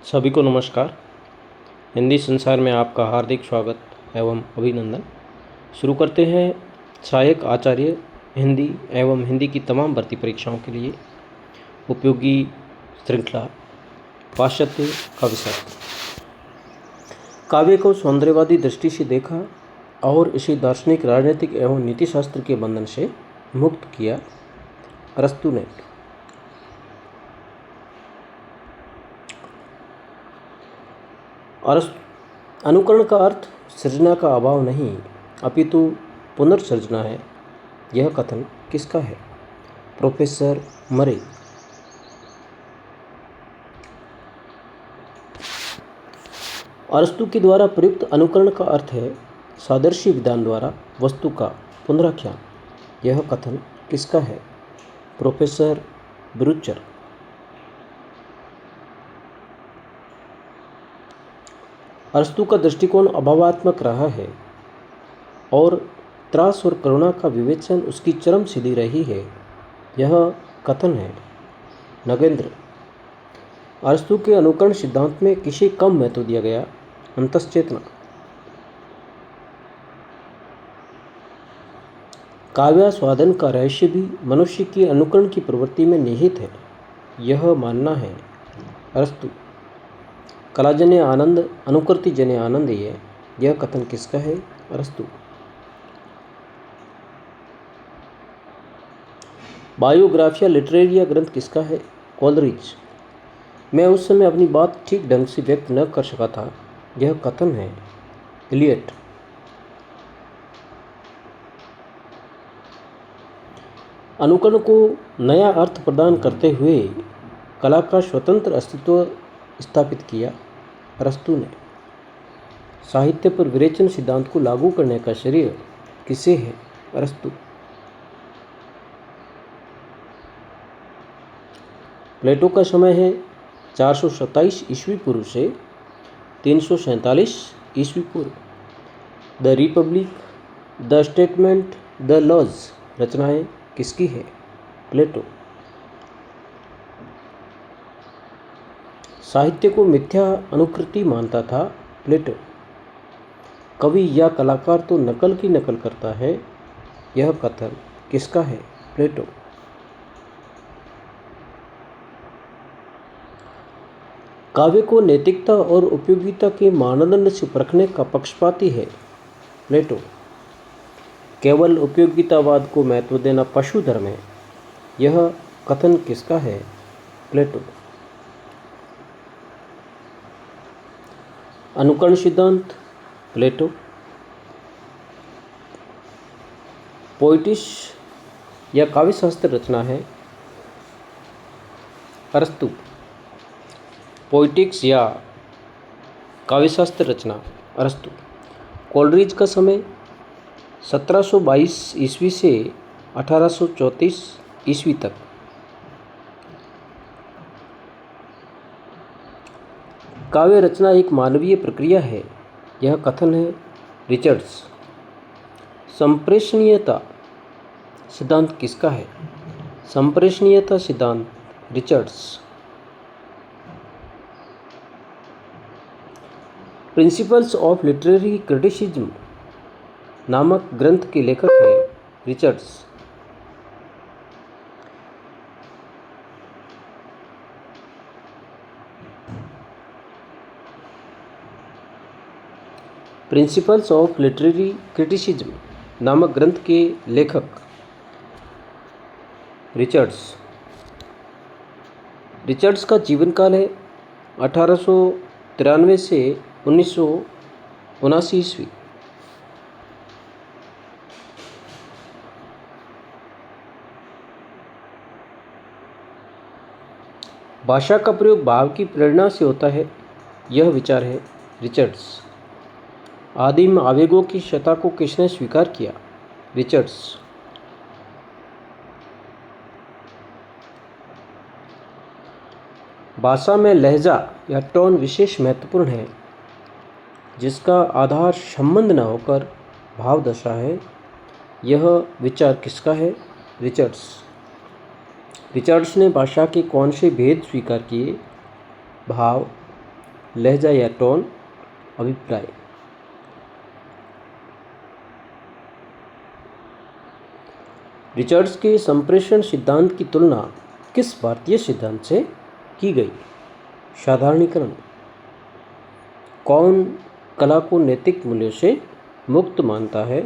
सभी को नमस्कार। हिंदी संसार में आपका हार्दिक स्वागत एवं अभिनंदन। शुरू करते हैं सहायक आचार्य हिंदी एवं हिंदी की तमाम भर्ती परीक्षाओं के लिए उपयोगी श्रृंखला पाश्चात्य काव्यशास्त्र। काव्य को सौंदर्यवादी दृष्टि से देखा और इसे दार्शनिक, राजनीतिक एवं नीतिशास्त्र के बंधन से मुक्त किया अरस्तु ने। अनुकरण का अर्थ सृजना का अभाव नहीं अपितु पुनर्सृजना है। यह कथन किसका है? प्रोफेसर मरे। अरस्तु के द्वारा प्रयुक्त अनुकरण का अर्थ है सादृश्य विधान द्वारा वस्तु का पुनराख्यान। यह कथन किसका है? प्रोफेसर ब्रूचर। अरस्तु का दृष्टिकोण अभावात्मक रहा है और त्रास और करुणा का विवेचन उसकी चरम सीढ़ी रही है। यह कथन है नगेंद्र। अरस्तु के अनुकरण सिद्धांत में किसे कम महत्व दिया गया? अंतश्चेतना। काव्यास्वादन का रहस्य भी मनुष्य की अनुकरण की प्रवृत्ति में निहित है। यह मानना है अरस्तु। कलाजन्य आनंद अनुकृति जन्य आनंद है। यह कथन किसका है? अरस्तु। बायोग्राफिया लिटरेरिया ग्रंथ किसका है? कोलरिज। मैं उस समय अपनी बात ठीक ढंग से व्यक्त न कर सका था। यह कथन है इलियट। अनुकरण को नया अर्थ प्रदान करते हुए कला का स्वतंत्र अस्तित्व स्थापित किया अरस्तु ने। साहित्य पर विवेचन सिद्धांत को लागू करने का श्रेय किसे है? अरस्तु। प्लेटो का समय है 427 ईस्वी पूर्व से 347 ईस्वी पूर्व। The republic, the statement, the laws रचनाएं किसकी है? प्लेटो। साहित्य को मिथ्या अनुकृति मानता था प्लेटो। कवि या कलाकार तो नकल की नकल करता है। यह कथन किसका है? प्लेटो। काव्य को नैतिकता और उपयोगिता के मानदंड से परखने का पक्षपाती है प्लेटो। केवल उपयोगितावाद को महत्व देना पशु धर्म है। यह कथन किसका है? प्लेटो। अनुकरण सिद्धांत प्लेटो। पोइटिस या काव्यशास्त्र रचना है अरस्तु। पोइटिक्स या काव्यशास्त्र रचना अरस्तु। कोलरिज का समय 1722 ईस्वी से 1834 ईस्वी तक। काव्य रचना एक मानवीय प्रक्रिया है। यह कथन है रिचर्ड्स। संप्रेषणीयता सिद्धांत किसका है? संप्रेषणीयता सिद्धांत Richards. Principles of literary criticism नामक ग्रंथ के लेखक हैं Richards. Principles of literary criticism नामक ग्रंथ के लेखक रिचर्ड्स। रिचर्ड्स का जीवन काल है 1893 से 1979 ईस्वी। भाषा का प्रयोग भाव की प्रेरणा से होता है। यह विचार है रिचर्ड्स। आदिम आवेगों की सत्ता को किसने स्वीकार किया? रिचर्ड्स। भाषा में लहजा या टोन विशेष महत्वपूर्ण है जिसका आधार संबंध न होकर भाव दशा है। यह विचार किसका है? रिचर्ड्स। रिचर्ड्स ने भाषा के कौन से भेद स्वीकार किए? भाव, लहजा या टोन, अभिप्राय। रिचर्ड्स के संप्रेषण सिद्धांत की तुलना किस भारतीय सिद्धांत से की गई? साधारणीकरण। कौन कला को नैतिक मूल्यों से मुक्त मानता है?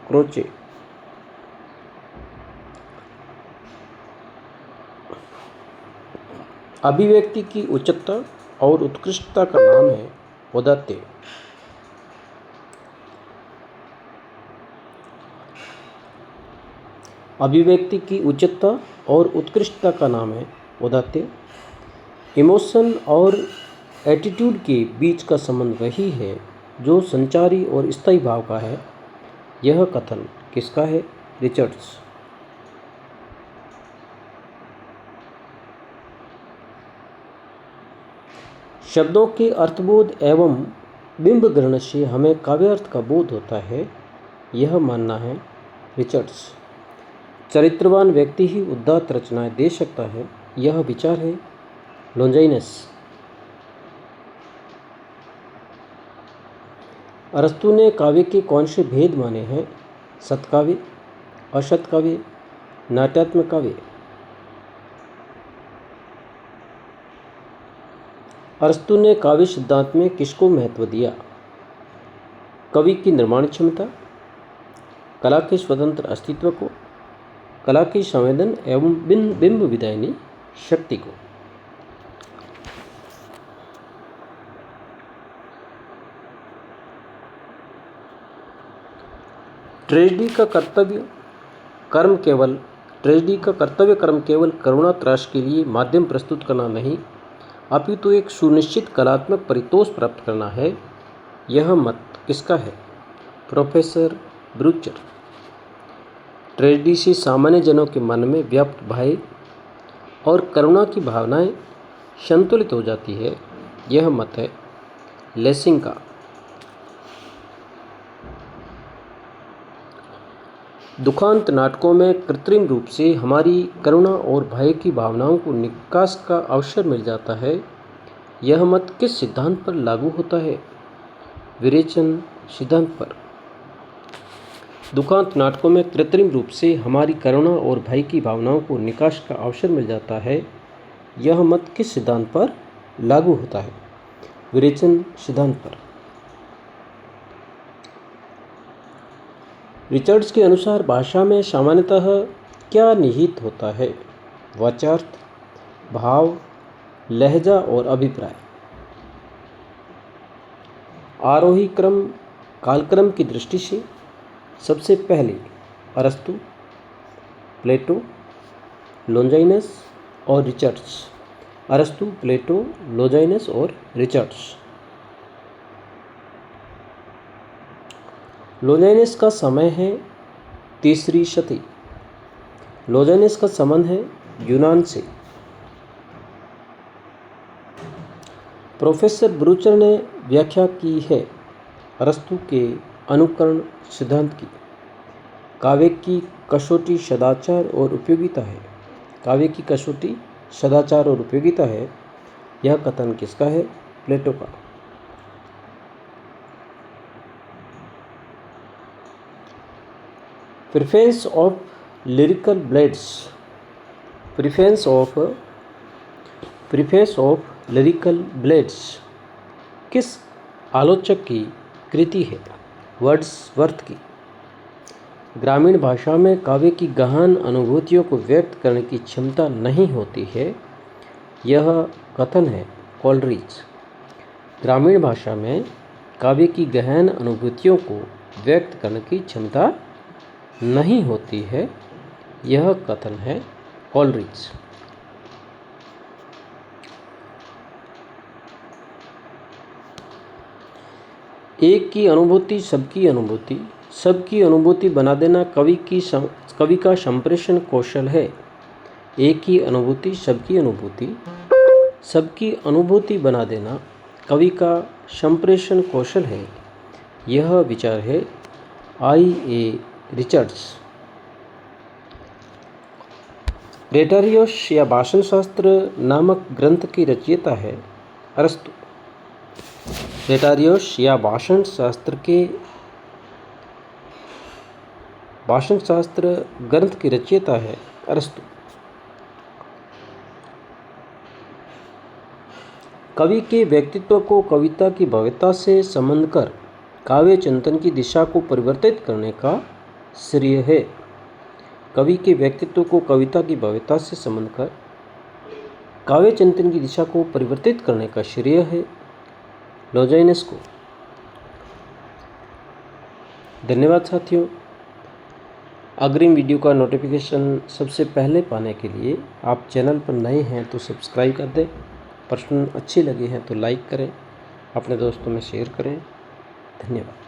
क्रोचे। अभिव्यक्ति की उच्चता और उत्कृष्टता का नाम है औदात्य। अभिव्यक्ति की उच्चता और उत्कृष्टता का नाम है औदात्य। इमोशन और एटीट्यूड के बीच का संबंध वही है जो संचारी और स्थायी भाव का है। यह कथन किसका है? रिचर्ड्स। शब्दों के अर्थबोध एवं बिंब ग्रहण से हमें काव्यार्थ का बोध होता है, यह मानना है रिचर्ड्स। चरित्रवान व्यक्ति ही उदात्त रचनाएं दे सकता है, यह विचार है लॉन्जाइनस। अरस्तु ने काव्य के कौन से भेद माने हैं? सत्काव्य, असत्काव्य, नाट्यात्मक काव्य। अरस्तु ने काव्य सिद्धांत में किसको महत्व दिया? कवि की निर्माण क्षमता, कला के स्वतंत्र अस्तित्व को, कला की संवेदन एवं बिंब विदायनी शक्ति को। ट्रेजेडी का कर्तव्य कर्म केवल करुणा त्रास के लिए माध्यम प्रस्तुत करना नहीं, अपितु एक सुनिश्चित कलात्मक परितोष प्राप्त करना है। यह मत किसका है? प्रोफेसर ब्रूचर। ट्रेजेडी से सामान्य जनों के मन में व्याप्त भय और करुणा की भावनाएं संतुलित हो जाती है। यह मत है लेसिंग का। दुखांत नाटकों में कृत्रिम रूप से हमारी करुणा और भय की भावनाओं को निकास का अवसर मिल जाता है। यह मत किस सिद्धांत पर लागू होता है? विरेचन सिद्धांत पर। दुखांत नाटकों में कृत्रिम रूप से हमारी करुणा और भय की भावनाओं को निकास का अवसर मिल जाता है। यह मत किस सिद्धांत पर लागू होता है? विरेचन सिद्धांत पर। रिचर्ड्स के अनुसार भाषा में सामान्यतः क्या निहित होता है? वाचार्थ, भाव, लहजा और अभिप्राय। आरोही क्रम कालक्रम की दृष्टि से सबसे पहले अरस्तु, प्लेटो, लॉन्जाइनस और रिचर्ड्स। अरस्तु, प्लेटो, लॉन्जाइनस और रिचर्ड्स। लॉन्जाइनस का समय है 3री शती। लॉन्जाइनस का संबंध है यूनान से। प्रोफेसर ब्रूचर ने व्याख्या की है अरस्तु के अनुकरण सिद्धांत की। काव्य की कसौटी सदाचार और उपयोगिता है। काव्य की कसौटी सदाचार और उपयोगिता है। यह कथन किसका है? प्लेटो का। Preference of lyrical blades. Preference of lyrical blades किस आलोचक की कृति है? वर्ड्सवर्थ की। ग्रामीण भाषा में काव्य की गहन अनुभूतियों को व्यक्त करने की क्षमता नहीं होती है, यह कथन है कोलरिज। ग्रामीण भाषा में काव्य की गहन अनुभूतियों को व्यक्त करने की क्षमता नहीं होती है, यह कथन है कोलरिज। एक की अनुभूति सबकी अनुभूति, सबकी अनुभूति बना देना कवि का संप्रेषण कौशल है। एक की अनुभूति सबकी अनुभूति, सबकी अनुभूति बना देना कवि का संप्रेषण कौशल है। यह विचार है I.A. रिचर्ड्स। रेटोरियस या भाषण शास्त्र नामक ग्रंथ की रचयिता है अरस्तु। रेटारियोस या भाषण शास्त्र ग्रंथ के रचयिता है अरस्तु। कवि के व्यक्तित्व को कविता की भव्यता से संबंध कर काव्य चिंतन की दिशा को परिवर्तित करने का श्रेय है। कवि के व्यक्तित्व को कविता की भव्यता से संबंध कर काव्य चिंतन की दिशा को परिवर्तित करने का श्रेय है लॉन्जिनस को। धन्यवाद साथियों। अग्रिम वीडियो का नोटिफिकेशन सबसे पहले पाने के लिए आप चैनल पर नए हैं तो सब्सक्राइब कर दें। प्रश्न अच्छे लगे हैं तो लाइक करें, अपने दोस्तों में शेयर करें। धन्यवाद।